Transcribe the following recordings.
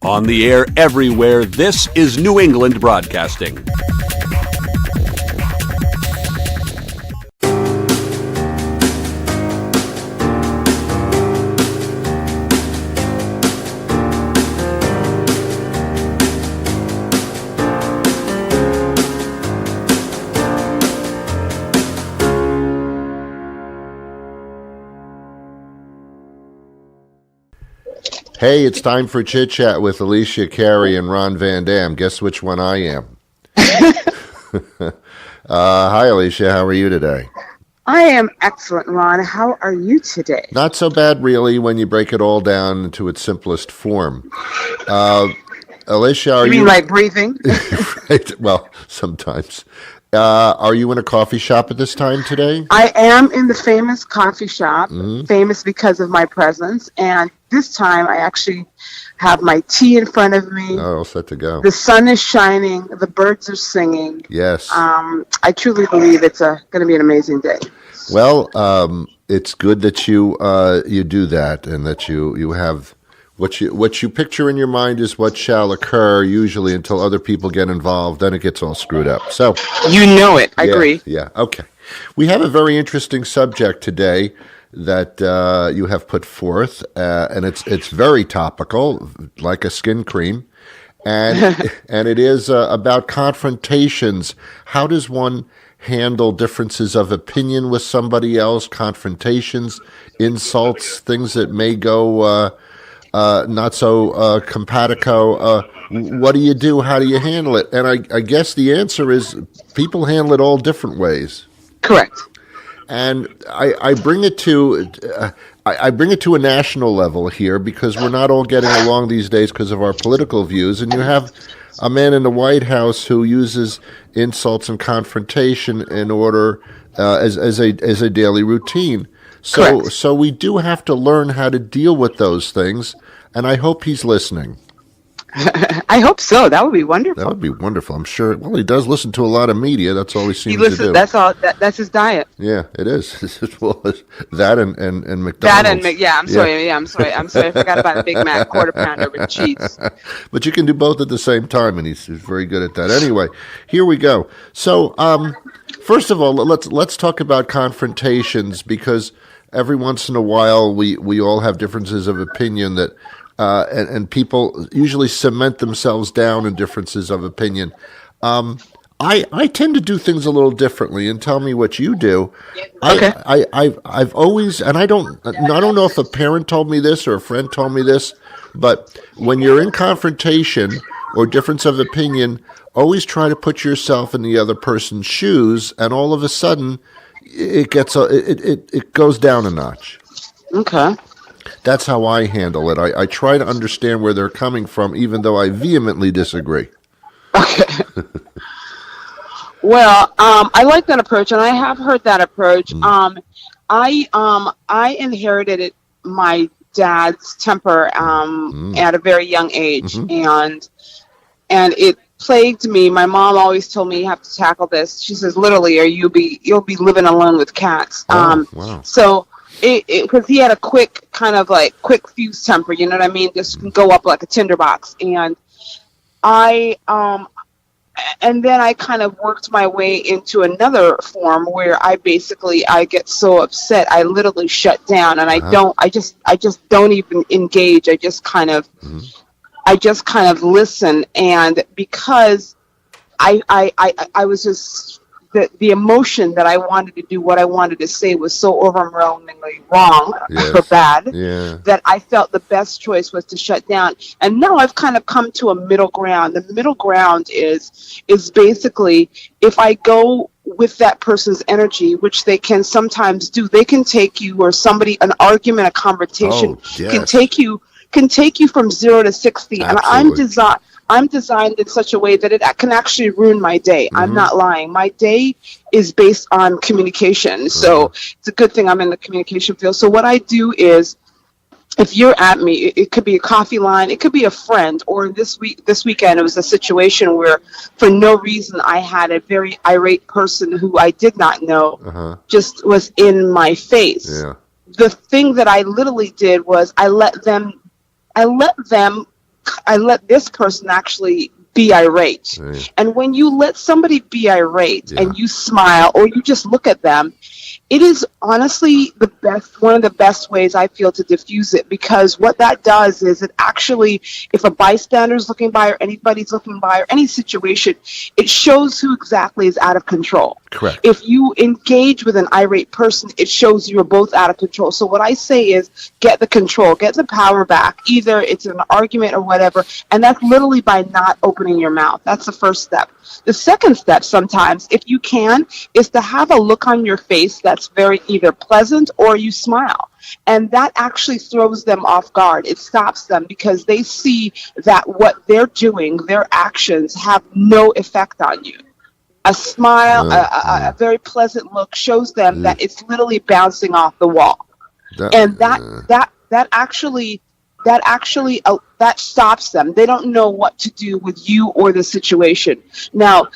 On the air everywhere, this is New England Broadcasting. Hey, it's time for Chit Chat with Elesia Carey and Ron Van Dam. Guess which one I am? Hi, Elesia. How are you today? I am excellent, Ron. How are you today? Not so bad, really, when you break it all down into its simplest form. Elesia, are you... You mean like breathing? Right. Well, sometimes. Are you in a coffee shop at this time today? I am in the famous coffee shop, famous because of my presence. And this time I actually have my tea in front of me. Oh, all set to go. The sun is shining. The birds are singing. Yes. I truly believe it's going to be an amazing day. Well, it's good that you do that and that you have... What you picture in your mind is what shall occur, usually until other people get involved. Then it gets all screwed up. So you know it. I agree. Yeah. Okay. We have a very interesting subject today that you have put forth, and it's very topical, like a skin cream, and and it is about confrontations. How does one handle differences of opinion with somebody else? Confrontations, insults, things that may go. Not so compatico. What do you do? How do you handle it? And I guess the answer is people handle it all different ways. Correct. And I bring it to a national level here because we're not all getting along these days because of our political views. And you have a man in the White House who uses insults and confrontation in order as a daily routine. So we do have to learn how to deal with those things, and I hope he's listening. I hope so. That would be wonderful. That would be wonderful. I'm sure. Well, he does listen to a lot of media. That's all he seems to do. That's all. That's his diet. Yeah, it is. Well, that and McDonald's. That and I'm sorry. Yeah, I'm sorry. I forgot about a Big Mac, quarter pounder with cheese. But you can do both at the same time, and he's very good at that. Anyway, here we go. So, first of all, let's talk about confrontations because every once in a while we all have differences of opinion that. And people usually cement themselves down in differences of opinion. I tend to do things a little differently, and tell me what you do. Okay. I've always, and I don't know if a parent told me this or a friend told me this, but when you're in confrontation or difference of opinion, always try to put yourself in the other person's shoes, and all of a sudden, it goes down a notch. Okay. That's how I handle it. I try to understand where they're coming from, even though I vehemently disagree. Okay. Well, I like that approach, and I have heard that approach. I inherited my dad's temper at a very young age, and it plagued me. My mom always told me, "You have to tackle this." She says, "Literally, or you'll be living alone with cats." Wow. So. Because he had a quick fuse temper, you know what I mean? Just go up like a tinderbox. And and then I kind of worked my way into another form where I get so upset, I literally shut down, and I just don't even engage. I just kind of listen. And because I was just, the emotion that I wanted to do what I wanted to say was so overwhelmingly wrong or bad that I felt the best choice was to shut down. And now I've kind of come to a middle ground. The middle ground is basically if I go with that person's energy, which they can sometimes do, they can take you, or somebody, an argument, a conversation can take you from 0 to 60. Absolutely. And I'm designed in such a way that it can actually ruin my day. I'm not lying. My day is based on communication. So it's a good thing I'm in the communication field. So what I do is, if you're at me, it could be a coffee line, it could be a friend, or this weekend it was a situation where for no reason I had a very irate person who I did not know just was in my face. The thing that I literally did was I let them I let this person actually be irate. Right. And when you let somebody be irate and you smile or you just look at them, it is honestly one of the best ways I feel to diffuse it, because what that does is it actually, if a bystander is looking by or anybody's looking by or any situation, it shows who exactly is out of control. Correct. If you engage with an irate person, it shows you are both out of control. So what I say is get the control, get the power back. Either it's an argument or whatever, and that's literally by not opening your mouth. That's the first step. The second step sometimes, if you can, is to have a look on your face that's very either pleasant or you smile. And that actually throws them off guard. It stops them because they see that what they're doing, their actions have no effect on you. A smile, a very pleasant look shows them that it's literally bouncing off the wall. That stops them. They don't know what to do with you or the situation. Now,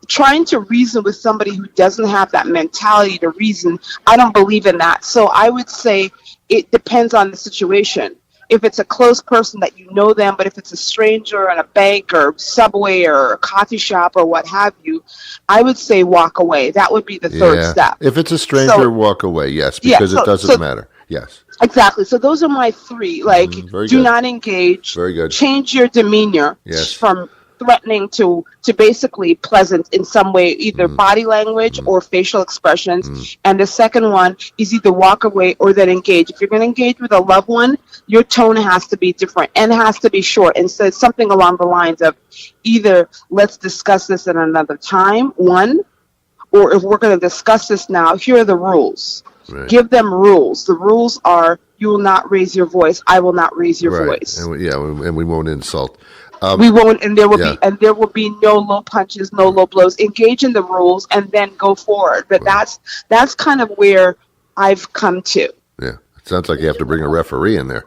trying to reason with somebody who doesn't have that mentality to reason, I don't believe in that. So I would say it depends on the situation. If it's a close person that you know them, but if it's a stranger in a bank or subway or a coffee shop or what have you, I would say walk away. That would be the third step. If it's a stranger, walk away, yes, because it doesn't matter. Yes. Exactly. So those are my three. Like, do not engage. Very good. Change your demeanor from threatening to basically pleasant in some way, either body language or facial expressions. And the second one is either walk away or then engage. If you're going to engage with a loved one, your tone has to be different and has to be short, and says something along the lines of either let's discuss this at another time, one, or if we're going to discuss this now, here are the rules. Right. Give them rules. The rules are you will not raise your voice. I will not raise your voice. And we won't insult. We won't, and there will be no low punches, no low blows. Engage in the rules and then go forward. But that's kind of where I've come to. Yeah, it sounds like you have to bring a referee in there.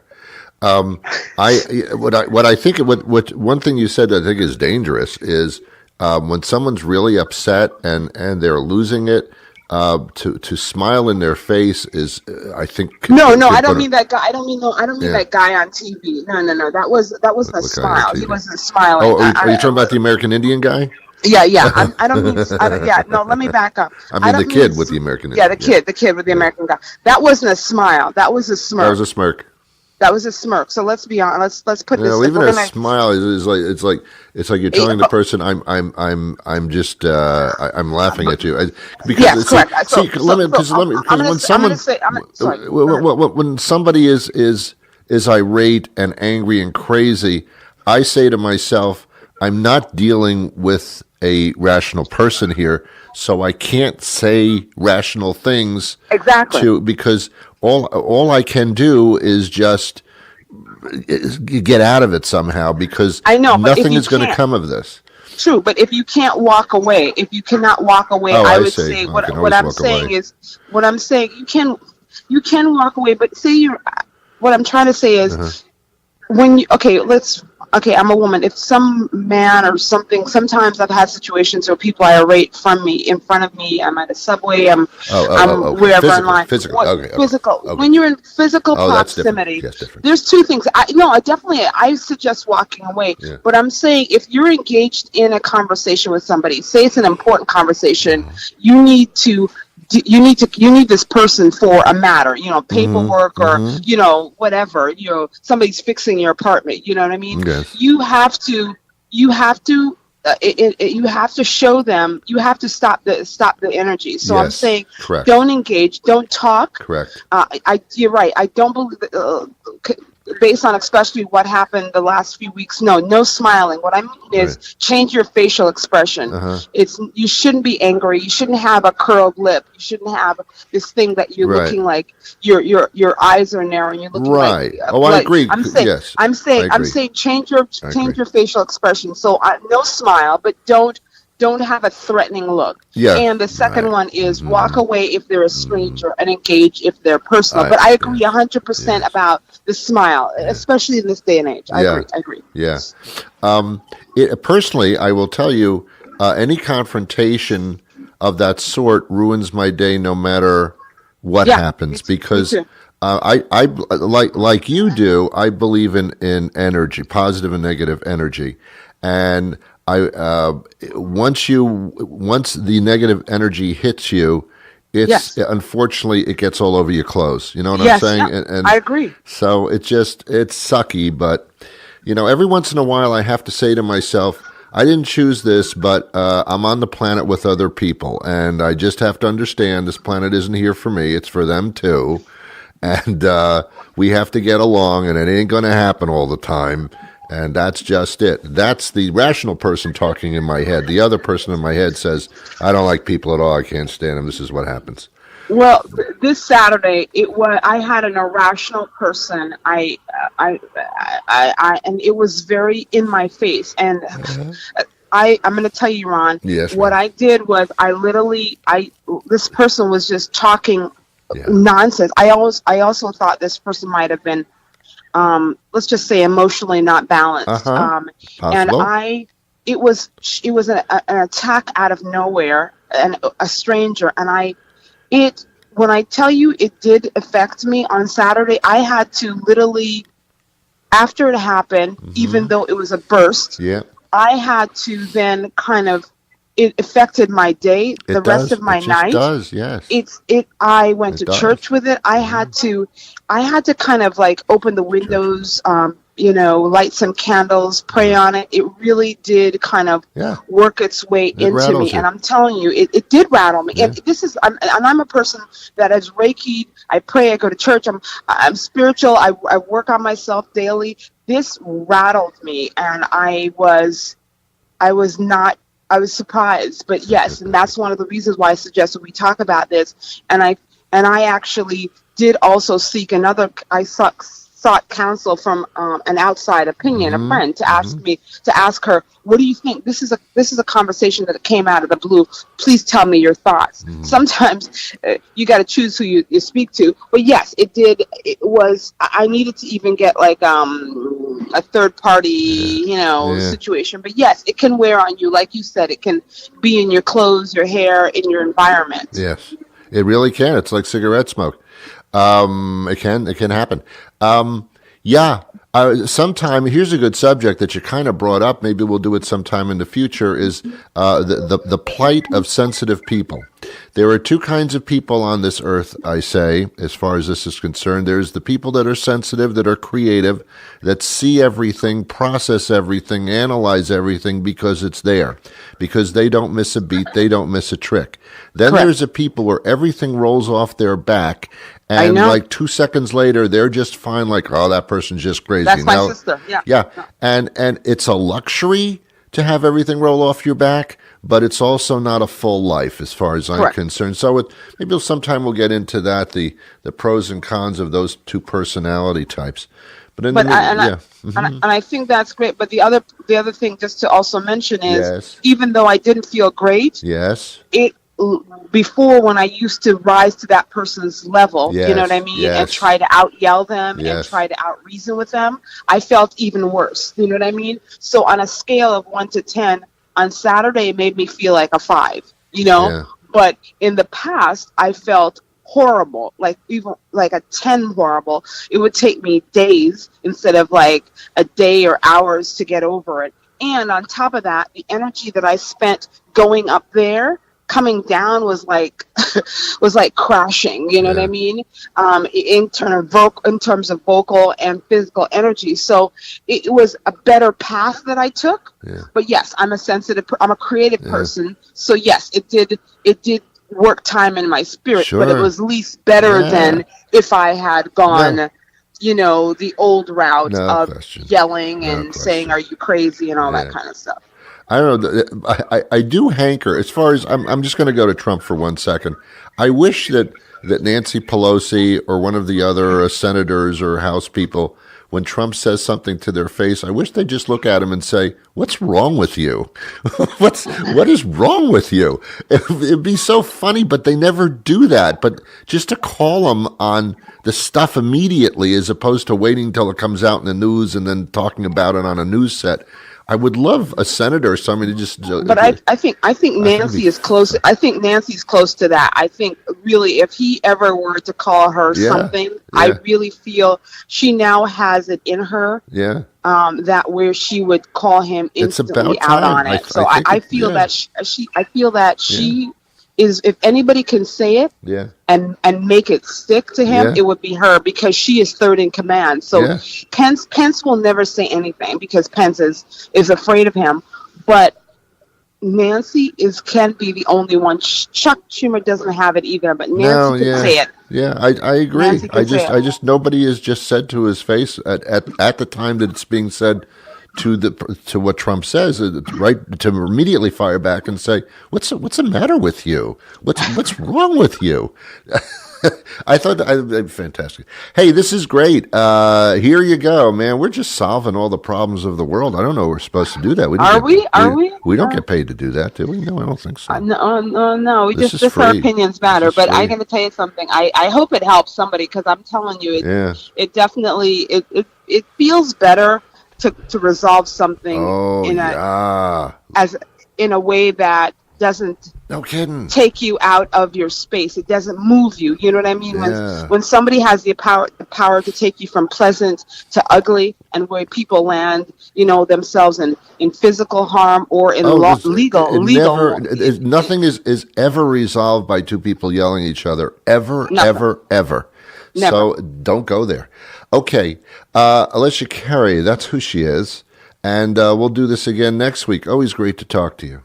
One thing you said that I think is dangerous is when someone's really upset and they're losing it. To smile in their face is, I think. No, I don't mean that guy. I don't mean that guy on TV. No. That was a smile. He wasn't smiling. Oh, are you talking about the American Indian guy? Yeah. I don't mean. No, let me back up. I mean the kid with the American Indian. Yeah, the kid with the American guy. That wasn't a smile. That was a smirk. That was a smirk. That was a smirk. So let's be honest. Let's put this. Even a smile is like it's like you're telling the person I'm laughing at you because correct. When somebody is irate and angry and crazy, I say to myself, I'm not dealing with a rational person here, so I can't say rational things because all I can do is just get out of it somehow, because nothing is going to come of this. True, but if you can't walk away, if you cannot walk away, I would say what I'm saying is you can walk away, but what I'm trying to say is I'm a woman. If some man or something, sometimes I've had situations where people are irate in front of me. I'm at a subway. I'm wherever online. Physical. Okay. When you're in physical proximity, there's two things. I suggest walking away. Yeah. But I'm saying if you're engaged in a conversation with somebody, say it's an important conversation, you need this person for a matter, paperwork or, whatever, somebody's fixing your apartment, you know what I mean? Yes. You have to show them, you have to stop the energy. So I'm saying, don't engage, don't talk. Correct. You're right. I don't believe based on especially what happened the last few weeks, no smiling. What I mean is change your facial expression. You shouldn't be angry. You shouldn't have a curled lip. You shouldn't have this thing that you're looking like your eyes are narrow and you're looking like. I agree. I'm saying change your facial expression. So no smile, but don't have a threatening look. Yeah. And the second one is walk away if they're a stranger and engage if they're personal. But I agree 100% about the smile, especially in this day and age. I agree. Yeah. Personally, I will tell you, any confrontation of that sort ruins my day no matter what happens, because I like you do. I believe in energy, positive and negative energy, and once the negative energy hits you, unfortunately it gets all over your clothes. You know what I'm saying? Yeah, and I agree. So it's sucky, but every once in a while I have to say to myself, I didn't choose this, but I'm on the planet with other people, and I just have to understand this planet isn't here for me; it's for them too. And we have to get along, and it ain't going to happen all the time. And that's just it. That's the rational person talking in my head. The other person in my head says, I don't like people at all. I can't stand them. This is what happens. Well, this Saturday, I had an irrational person. And it was very in my face. And I'm going to tell you, Ron, what I did was this person was just talking nonsense. I also thought this person might have been, let's just say, emotionally not balanced. And it was an attack out of nowhere, and a stranger. And when I tell you it did affect me on Saturday, I had to literally, after it happened, even though it was a burst, I had to then it affected my day, the rest of my night. I went to church with it. I had to kind of like open the windows, light some candles, pray on it. It really did kind of work its way into me. And I'm telling you, it did rattle me. And I'm a person that has Reiki. I pray, I go to church. I'm spiritual. I work on myself daily. This rattled me, and I was surprised, but yes, and that's one of the reasons why I suggested we talk about this. And I actually did also seek I sought counsel from an outside opinion, a friend, to ask her, what do you think? This is a conversation that came out of the blue. Please tell me your thoughts. Sometimes you got to choose who you speak to. But yes, it did. I needed to even get like a third party, situation. But yes, it can wear on you. Like you said, it can be in your clothes, your hair, in your environment. Yes, it really can. It's like cigarette smoke. It can happen. Sometime, here's a good subject that you kind of brought up. Maybe we'll do it sometime in the future, is the plight of sensitive people. There are two kinds of people on this earth, I say, as far as this is concerned. There's the people that are sensitive, that are creative, that see everything, process everything, analyze everything because it's there, because they don't miss a beat, they don't miss a trick. Then there's the people where everything rolls off their back, and like 2 seconds later, they're just fine, like, oh, that person's just crazy. That's my sister, Yeah, and it's a luxury to have everything roll off your back, but it's also not a full life as far as I'm concerned. So maybe sometime we'll get into that, the pros and cons of those two personality types. And I think that's great. But the other thing just to also mention is, even though I didn't feel great, before, when I used to rise to that person's level, you know what I mean, and try to out yell them and try to out reason with them, I felt even worse. You know what I mean? So on a scale of 1 to 10, on Saturday it made me feel like a 5. But in the past I felt horrible, like even like a 10 horrible. It would take me days instead of like a day or hours to get over it. And on top of that, the energy that I spent going up there, coming down was like crashing, you know what I mean? In terms of vocal and physical energy. So it was a better path that I took. But yes, I'm a creative person. So yes, it did work time in my spirit, but it was at least better than if I had gone the old route of yelling and saying, are you crazy, and all that kind of stuff. I don't know. I do hanker, as far as I'm just going to go to Trump for 1 second. I wish that Nancy Pelosi or one of the other senators or House people, when Trump says something to their face, I wish they'd just look at him and say, "What's wrong with you? What is wrong with you?" It'd be so funny, but they never do that. But just to call them on the stuff immediately, as opposed to waiting till it comes out in the news and then talking about it on a news set. I would love a senator or somebody to just. But I think Nancy is close. I think Nancy's close to that. I think really, if he ever were to call her something, I really feel she now has it in her. Yeah. That where she would call him instantly out on it. So I feel that she is. If anybody can say it, and make it stick to him, it would be her, because she is third in command. So Pence will never say anything because Pence is afraid of him, but Nancy can be the only one. Chuck Schumer doesn't have it either, but Nancy can say it. Yeah, I agree. I just nobody has just said to his face at the time that it's being said to what Trump says, right? To immediately fire back and say, "What's the matter with you? What's wrong with you?" I thought fantastic. Hey, this is great. Here you go, man. We're just solving all the problems of the world. I don't know. We're supposed to do that. Are we? We don't get paid to do that, do we? No, I don't think so. No. We just our opinions matter. But I'm going to tell you something. I hope it helps somebody, because I'm telling you, it definitely it feels better to resolve something in a way that doesn't take you out of your space. It doesn't move you. You know what I mean? When somebody has the power to take you from pleasant to ugly, and where people land, themselves in physical harm or in legal. Nothing is ever resolved by two people yelling at each other. Ever. Never. So don't go there. Okay, Elesia Carey, that's who she is. And we'll do this again next week. Always great to talk to you.